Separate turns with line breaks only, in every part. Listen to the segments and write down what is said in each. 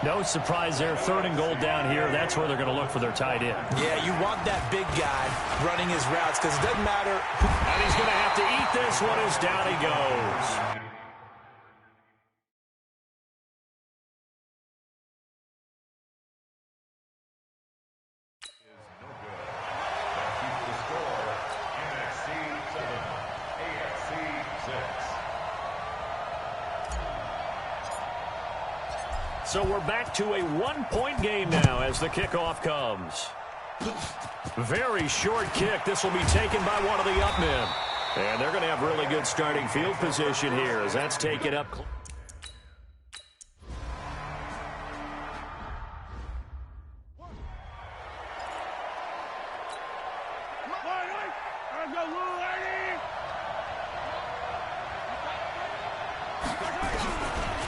No surprise there. 3rd and goal down here. That's where they're going to look for their tight end.
Yeah, you want that big guy running his routes because it doesn't matter.
And he's going to have to eat this one as down he goes. So we're back to a 1-point game now as the kickoff comes. Very short kick. This will be taken by one of the up men. And they're going to have really good starting field position here as that's taken up.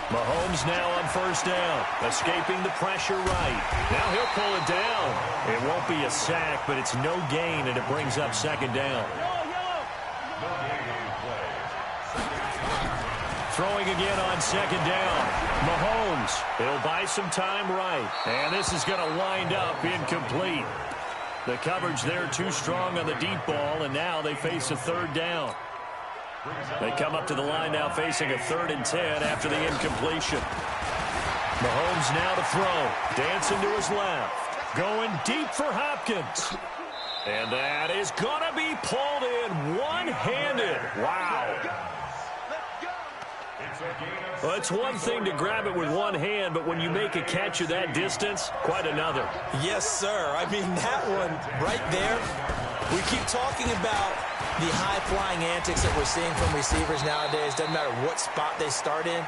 Mahomes now on 1st down, escaping the pressure right. Now he'll pull it down. It won't be a sack, but it's no gain, and it brings up 2nd down. Throwing again on 2nd down. Mahomes, he'll buy some time right. And this is going to wind up incomplete. The coverage there too strong on the deep ball, and now they face a 3rd down. They come up to the line now facing a 3rd and 10 after the incompletion. Mahomes now to throw. Dancing to his left. Going deep for Hopkins. And that is going to be pulled in one-handed. Wow. Well, it's one thing to grab it with one hand, but when you make a catch of that distance, quite another.
Yes, sir. I mean, that one right there, we keep talking about the high-flying antics that we're seeing from receivers nowadays. Doesn't matter what spot they start in.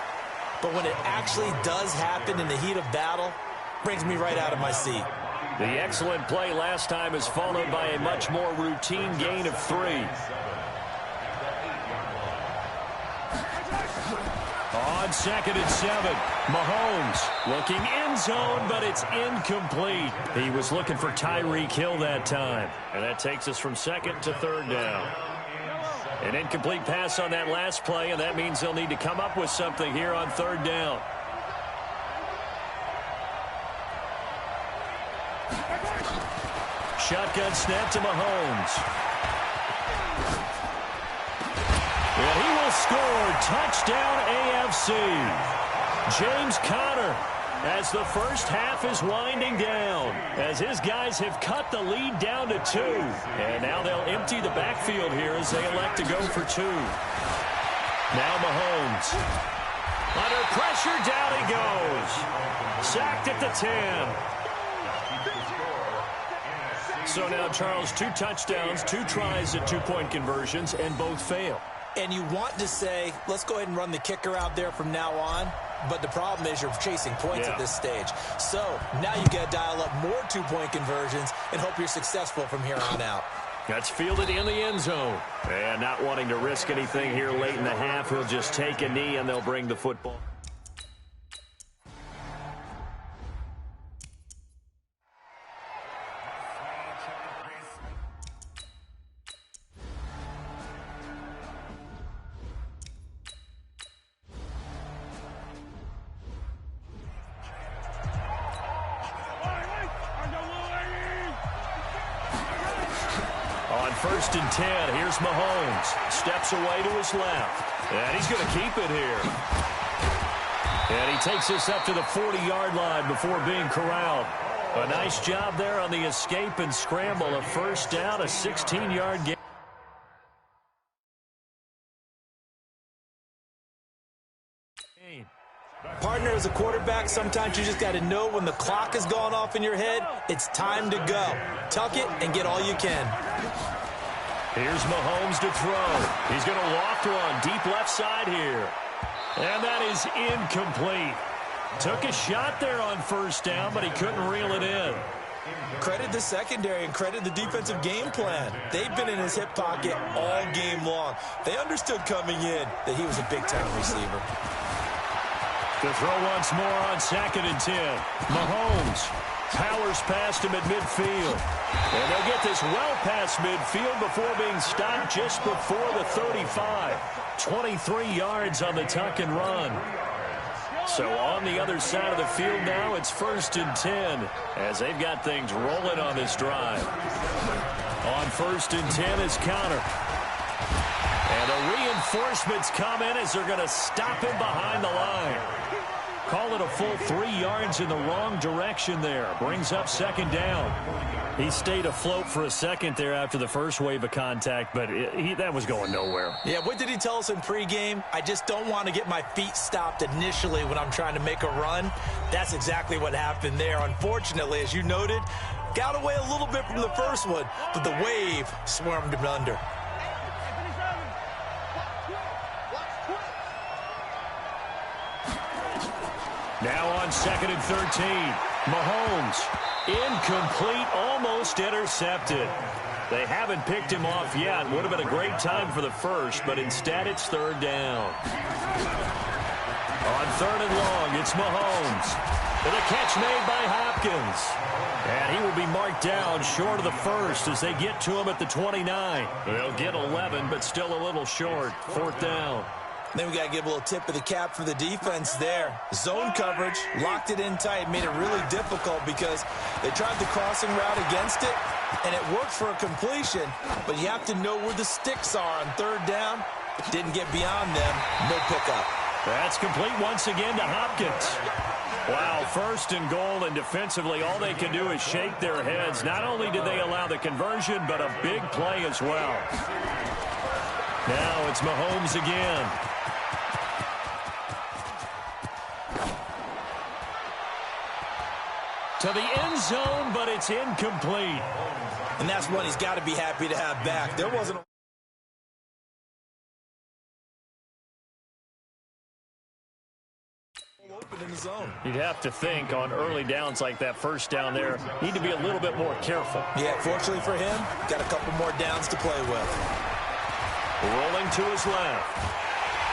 But when it actually does happen in the heat of battle, brings me right out of my seat.
The excellent play last time is followed by a much more routine gain of 3. On 2nd and 7, Mahomes looking end zone, but it's incomplete. He was looking for Tyreek Hill that time. And that takes us from 2nd to 3rd down. An incomplete pass on that last play, and that means they'll need to come up with something here on 3rd down. Shotgun snap to Mahomes. And he will score. Touchdown AFC. James Conner, as the first half is winding down, as his guys have cut the lead down to 2. And now they'll empty the backfield here as they elect to go for 2. Now Mahomes. Under pressure, down he goes. Sacked at the 10. So now, Charles, 2 touchdowns, 2 tries at 2-point conversions, and both fail.
And you want to say, let's go ahead and run the kicker out there from now on. But the problem is you're chasing points at this stage. So now you got to dial up more 2-point conversions and hope you're successful from here on out.
That's fielded in the end zone. And not wanting to risk anything here late in the half, he'll just take a knee and they'll bring the football. On 1st and 10, here's Mahomes. Steps away to his left. And he's going to keep it here. And he takes this up to the 40-yard line before being corralled. A nice job there on the escape and scramble. A 1st down, a 16-yard gain.
Partner, as a quarterback, sometimes you just got to know when the clock has gone off in your head, it's time to go. Tuck it and get all you can.
Here's Mahomes to throw. He's going to loft one deep left side here. And that is incomplete. Took a shot there on 1st down, but he couldn't reel it in.
Credit the secondary and credit the defensive game plan. They've been in his hip pocket all game long. They understood coming in that he was a big-time receiver.
To throw once more on 2nd and 10. Mahomes powers past him at midfield. And they'll get this well past midfield before being stopped just before the 35. 23 yards on the tuck and run. So on the other side of the field now, it's 1st and 10 as they've got things rolling on this drive. On 1st and 10 is Connor. And the reinforcements come in as they're going to stop him behind the line. Call it a full 3 yards in the wrong direction there. Brings up 2nd down. He stayed afloat for a second there after the first wave of contact, but that was going nowhere.
Yeah, what did he tell us in pregame? I just don't want to get my feet stopped initially when I'm trying to make a run. That's exactly what happened there. Unfortunately, as you noted, got away a little bit from the first one, but the wave swarmed him under.
Now on 2nd and 13, Mahomes. Incomplete, almost intercepted. They haven't picked him off yet. Would have been a great time for the first, but instead it's 3rd down. On 3rd and long, it's Mahomes. With a catch made by Hopkins. And he will be marked down short of the first as they get to him at the 29. They'll get 11, but still a little short. 4th down.
Then we got to give a little tip of the cap for the defense there. Zone coverage, locked it in tight, made it really difficult because they tried the crossing route against it, and it worked for a completion, but you have to know where the sticks are on 3rd down. Didn't get beyond them, no pickup.
That's complete once again to Hopkins. Wow, 1st and goal, and defensively all they can do is shake their heads. Not only did they allow the conversion, but a big play as well. Now it's Mahomes again. To the end zone, but it's incomplete.
And that's one he's got to be happy to have back. There wasn't a open in the zone.
You'd have to think on early downs like that 1st down there, need to be a little bit more careful.
Yeah, fortunately for him, got a couple more downs to play with.
Rolling to his left.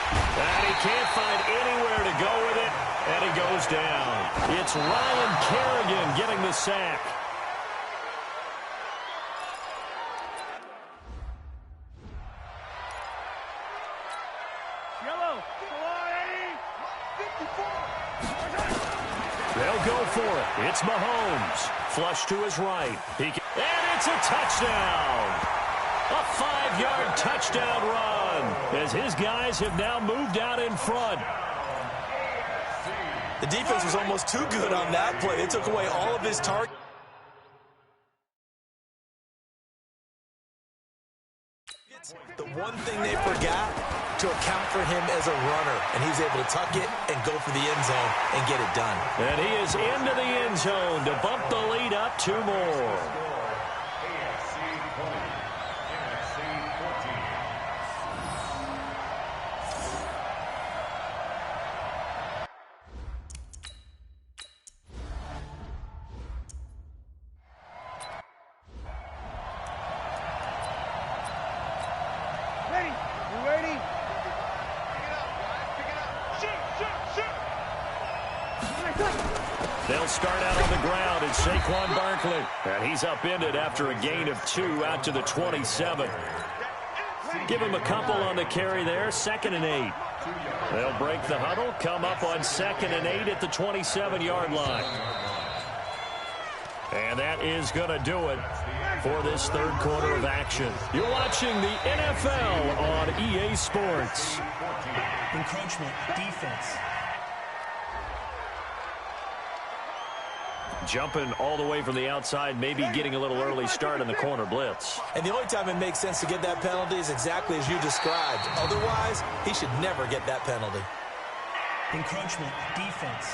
And he can't find anywhere to go with it, and he goes down. It's Ryan Kerrigan getting the sack. They'll go for it. It's Mahomes. Flush to his right. And it's a touchdown. A 5-yard touchdown run as his guys have now moved out in front.
The defense was almost too good on that play. They took away all of his targets. The one thing they forgot, to account for him as a runner, and he's able to tuck it and go for the end zone and get it done.
And he is into the end zone to bump the lead up 2 more. They'll start out on the ground. It's Saquon Barkley. And he's upended after a gain of 2 out to the 27. Give him a couple on the carry there. 2nd and 8. They'll break the huddle, come up on 2nd and 8 at the 27-yard line. And that is going to do it for this 3rd quarter of action. You're watching the NFL on EA Sports.
Encroachment, defense.
Jumping all the way from the outside, maybe getting a little early start in the corner blitz.
And the only time it makes sense to get that penalty is exactly as you described. Otherwise, he should never get that penalty.
Encroachment, defense.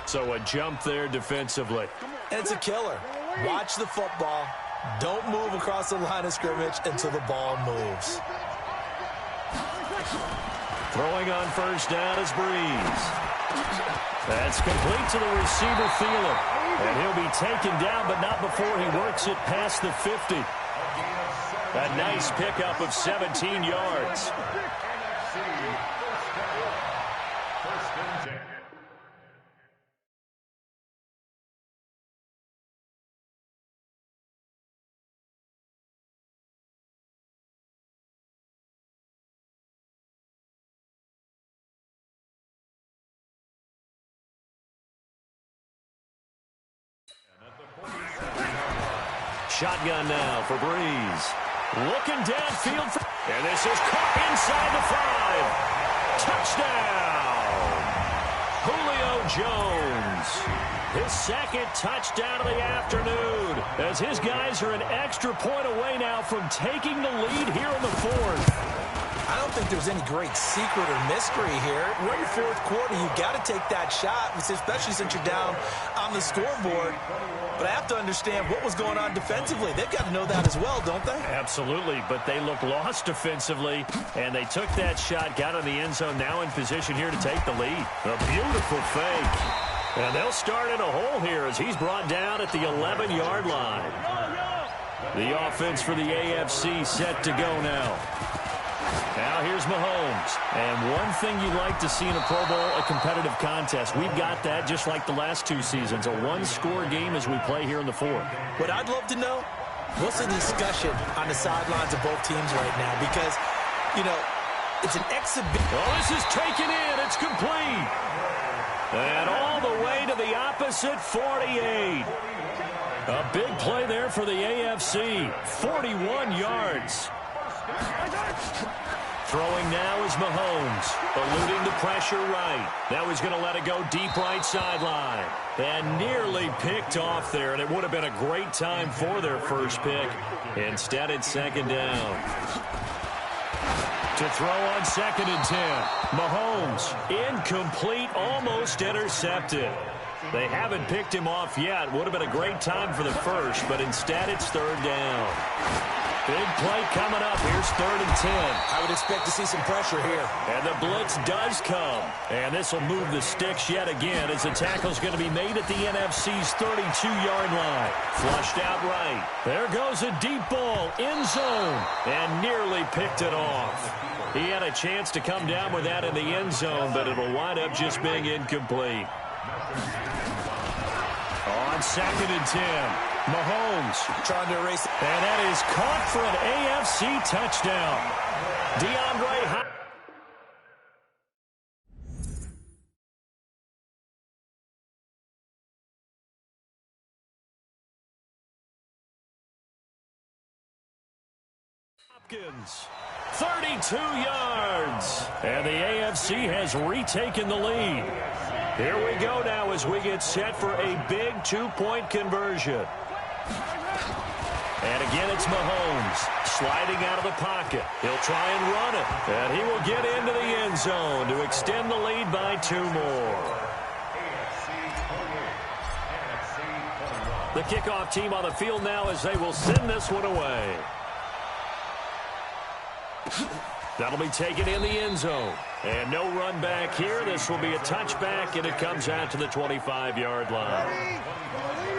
So a jump there defensively.
And it's a killer. Watch the football. Don't move across the line of scrimmage until the ball moves.
Throwing on 1st down is Breeze. That's complete to the receiver, Thielen. And he'll be taken down, but not before he works it past the 50. A nice pickup of 17 yards. shotgun now for Breeze. Looking downfield. And this is caught inside the 5. Touchdown. Julio Jones. His second touchdown of the afternoon, as his guys are an extra point away now from taking the lead here in the fourth.
I don't think there's any great secret or mystery here. We're in the fourth quarter. You got to take that shot, especially since you're down on the scoreboard. But I have to understand what was going on defensively. They've got to know that as well, don't they?
Absolutely, but they look lost defensively, and they took that shot, got in the end zone, now in position here to take the lead. A beautiful fake. And they'll start in a hole here as he's brought down at the 11-yard line. The offense for the AFC set to go now. Now here's Mahomes. And one thing you like to see in a Pro Bowl, a competitive contest. We've got that just like the last two seasons. A one-score game as we play here in the fourth.
What I'd love to know, what's the discussion on the sidelines of both teams right now? Because, you know, it's an exhibition.
Well, this is taken in. It's complete. And all the way to the opposite 48. A big play there for the AFC. 41 yards. Throwing now is Mahomes, eluding the pressure right. Now he's going to let it go deep right sideline. And nearly picked off there, and it would have been a great time for their first pick. Instead, it's second down. To throw on 2nd and 10. Mahomes, incomplete, almost intercepted. They haven't picked him off yet. Would have been a great time for the first, but instead it's 3rd down. Big play coming up. Here's 3rd and 10.
I would expect to see some pressure here.
And the blitz does come. And this will move the sticks yet again as the tackle's going to be made at the NFC's 32-yard line. Flushed out right. There goes a deep ball, end zone, and nearly picked it off. He had a chance to come down with that in the end zone, but it'll wind up just being incomplete. On 2nd and 10. Mahomes
trying to erase it.
And that is caught for an AFC touchdown. DeAndre Hopkins, 32 yards. And the AFC has retaken the lead. Here we go now as we get set for a big 2-point conversion. And again, it's Mahomes sliding out of the pocket. He'll try and run it. And he will get into the end zone to extend the lead by 2 more. The kickoff team on the field now as they will send this one away. That'll be taken in the end zone. And no run back here. This will be a touchback, and it comes out to the 25-yard line.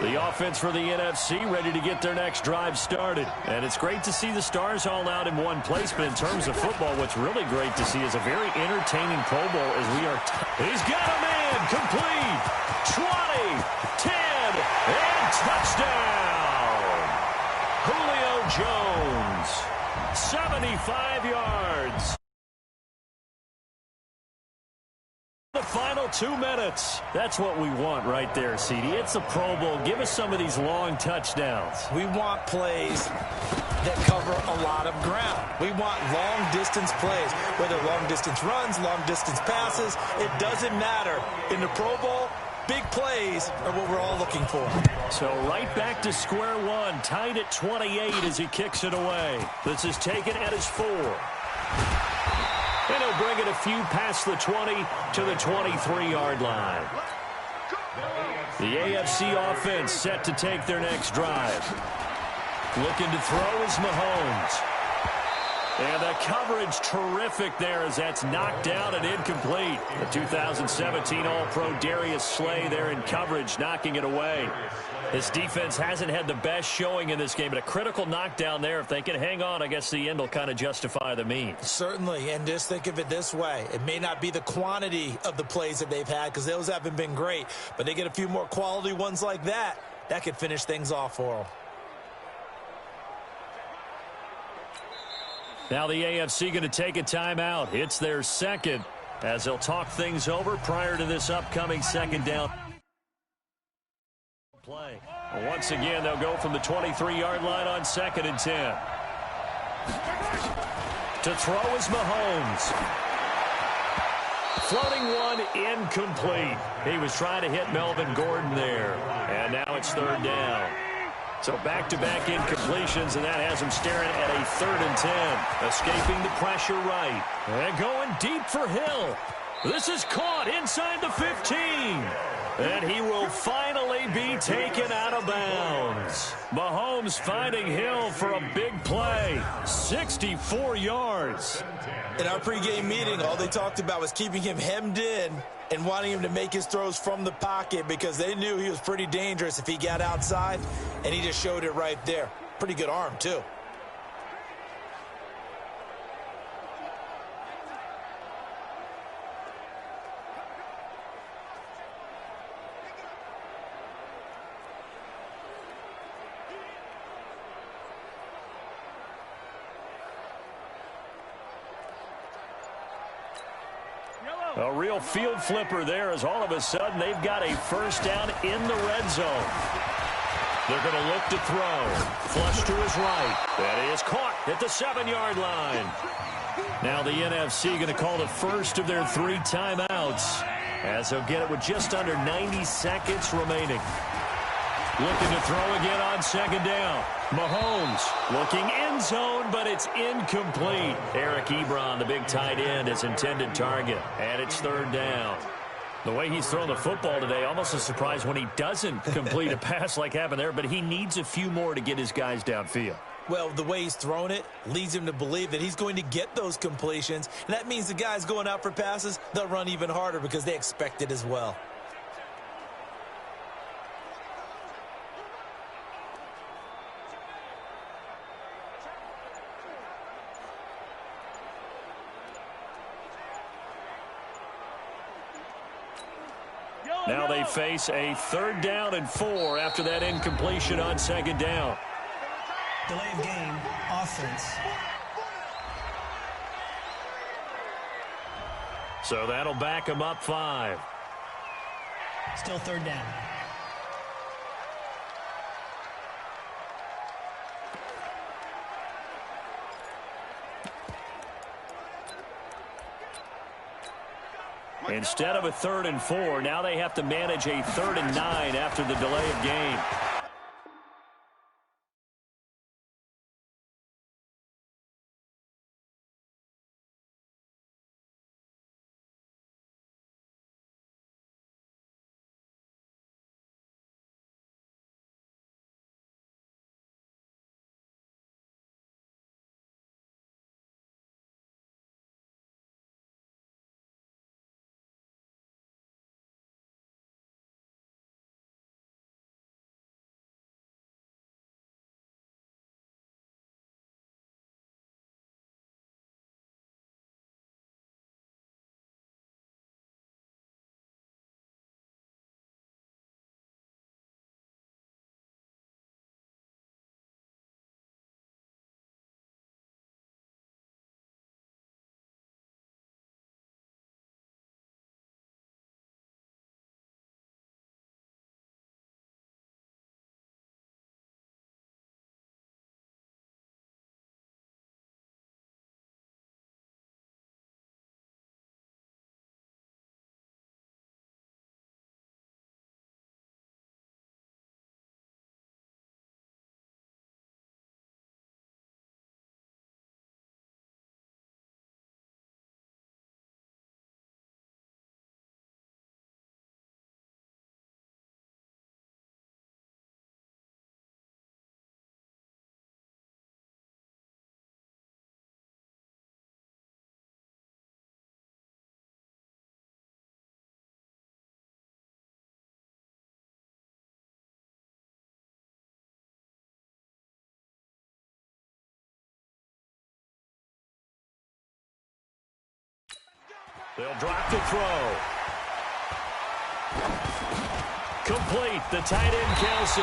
The offense for the NFC ready to get their next drive started. And it's great to see the stars all out in one place, but in terms of football, what's really great to see is a very entertaining Pro Bowl as we are. He's got a man, complete, 20, 10, and touchdown. Julio Jones, 75 yards. The final 2 minutes. That's what we want right there, CD. It's a Pro Bowl. Give us some of these long touchdowns.
We want plays that cover a lot of ground. We want long-distance plays, whether long-distance runs, long-distance passes. It doesn't matter. In the Pro Bowl, big plays are what we're all looking for.
So right back to square one, tied at 28 as he kicks it away. This is taken at his 4. And he'll bring it a few past the 20 to the 23-yard line. The AFC offense set to take their next drive. Looking to throw is Mahomes. And the coverage terrific there as that's knocked down and incomplete. The 2017 All-Pro Darius Slay there in coverage, knocking it away. This defense hasn't had the best showing in this game, but a critical knockdown there. If they can hang on, I guess the end will kind of justify the means.
Certainly, and just think of it this way. It may not be the quantity of the plays that they've had because those haven't been great, but they get a few more quality ones like that. That could finish things off for them.
Now the AFC going to take a timeout. It's their second as they'll talk things over prior to this upcoming second down play. Once again, they'll go from the 23-yard line on 2nd and 10. To throw is Mahomes. Floating one, incomplete. He was trying to hit Melvin Gordon there. And now it's 3rd down. So back-to-back incompletions, and that has him staring at a 3rd and 10. Escaping the pressure right. And going deep for Hill. This is caught inside the 15. And he will finally be taken out of bounds. Mahomes finding Hill for a big play. 64 yards.
In our pregame meeting, all they talked about was keeping him hemmed in and wanting him to make his throws from the pocket because they knew he was pretty dangerous if he got outside, and he just showed it right there. Pretty good arm, too.
A real field flipper there as all of a sudden they've got a first down in the red zone. They're going to look to throw. Flush to his right. That is caught at the 7-yard line. Now the NFC going to call the first of their 3 timeouts as they'll get it with just under 90 seconds remaining. Looking to throw again on 2nd down. Mahomes looking end zone, but it's incomplete. Eric Ebron, the big tight end, is intended target, and it's 3rd down. The way he's thrown the football today, almost a surprise when he doesn't complete a pass like happened there, but he needs a few more to get his guys downfield.
Well, the way he's thrown it leads him to believe that he's going to get those completions, and that means the guys going out for passes, they'll run even harder because they expect it as well.
Now they face a 3rd down and 4 after that incompletion on 2nd down.
Delay of game, offense.
So that'll back him up 5.
Still 3rd down.
Instead of a 3rd and 4, now they have to manage a 3rd and 9 after the delay of game. They'll drop to throw. Complete, the tight end Kelsey.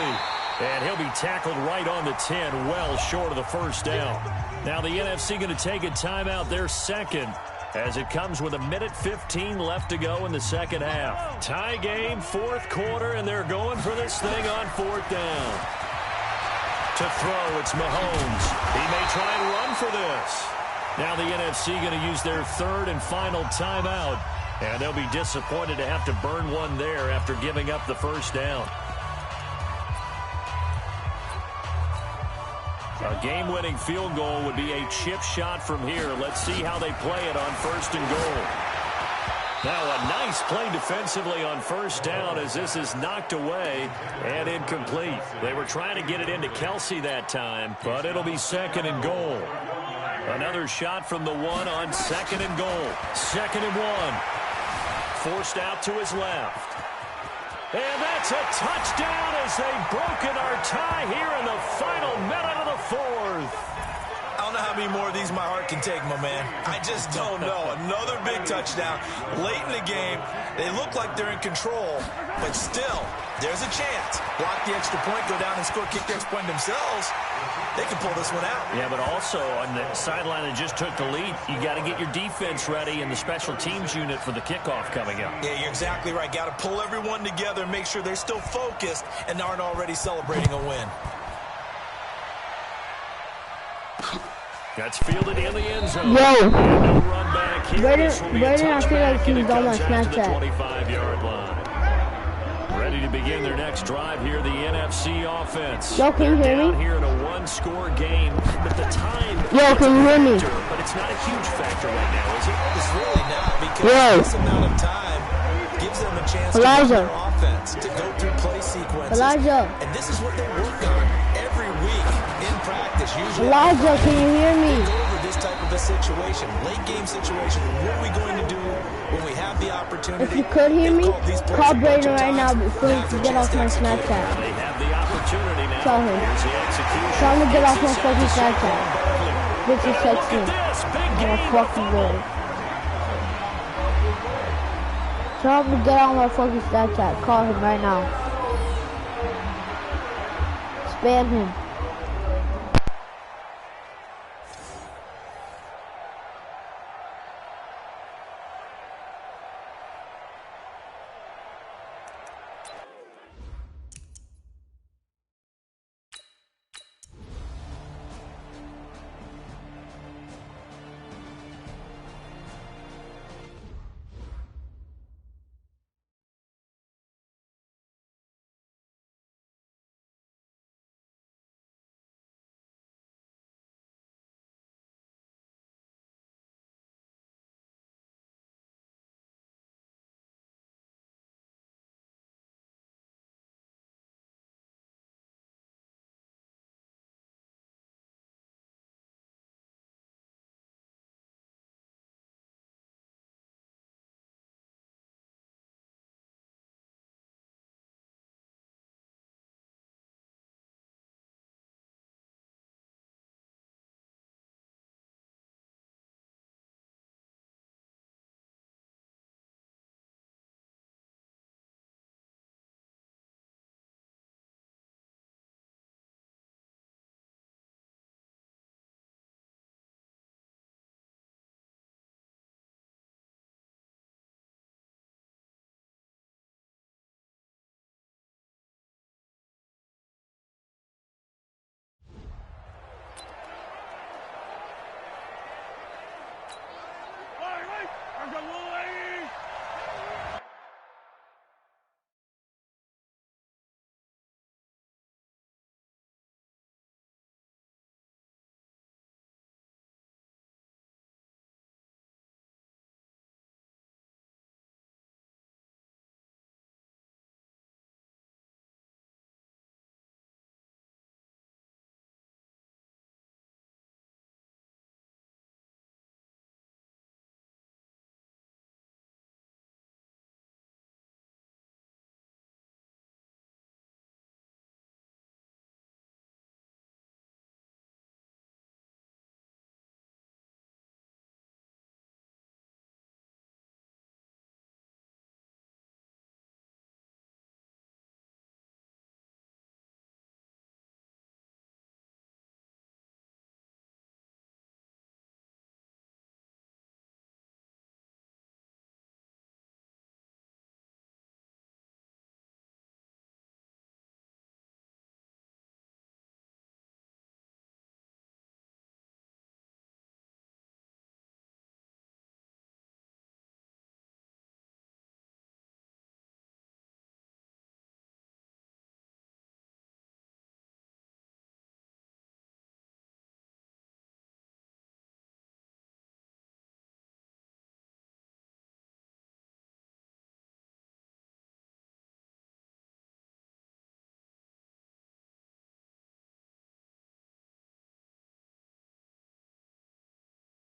And he'll be tackled right on the 10, well short of the first down. Now the NFC going to take a timeout, their second. as it comes with 1:15 left to go in the second half. Tie game, fourth quarter, and they're going for this thing on fourth down. To throw, it's Mahomes. He may try and run for this. Now the NFC going to use their third and final timeout, and they'll be disappointed to have to burn one there after giving up the first down. A game-winning field goal would be a chip shot from here. Let's see how they play it on first and goal. Now a nice play defensively on first down as this is knocked away and incomplete. They were trying to get it into Kelsey that time, but it'll be second and goal. Another shot from the one on second and goal. Second and one. Forced out to his left. And that's a touchdown as they've broken our tie here in the final minute of the fourth.
I don't know how many more of these my heart can take, my man. I just don't know. Another big touchdown late in the game. They look like they're in control, but still, there's a chance. Block the extra point, go down and score, kick the extra point themselves. They can pull this one out.
Yeah, but also on the sideline that just took the lead, you got to get your defense ready and the special teams unit for the kickoff coming up.
Yeah, you're exactly right. Got to pull everyone together and make sure they're still focused and aren't already celebrating a win.
That's fielded in the end zone.
Yo,
No run back here.
Brayden, I feel like he's on my Snapchat.
25-yard line. Ready to begin their next drive here, the NFC offense.
Yo, can you hear me?
Down here in a one-score game, but the time.
Yo, can you hear me?
But it's not a huge factor right now, is it?
It's really not, because this amount of time gives them a chance to run their offense, to go through play sequences. And this is what they work on every week in practice. Usually,
can you hear me?
Go over this type of a situation, late game situation. What are we going to do when we have the opportunity?
If you could hear me, call Brayden right now before you get off my Snapchat.
They have the opportunity now.
Tell him.
Here's the execution.
Tell him to get off my fucking Snapchat. Bitch is texting. I'm a fucking boy. Tell him to get on my fucking Snapchat. Call him right now. Spam him.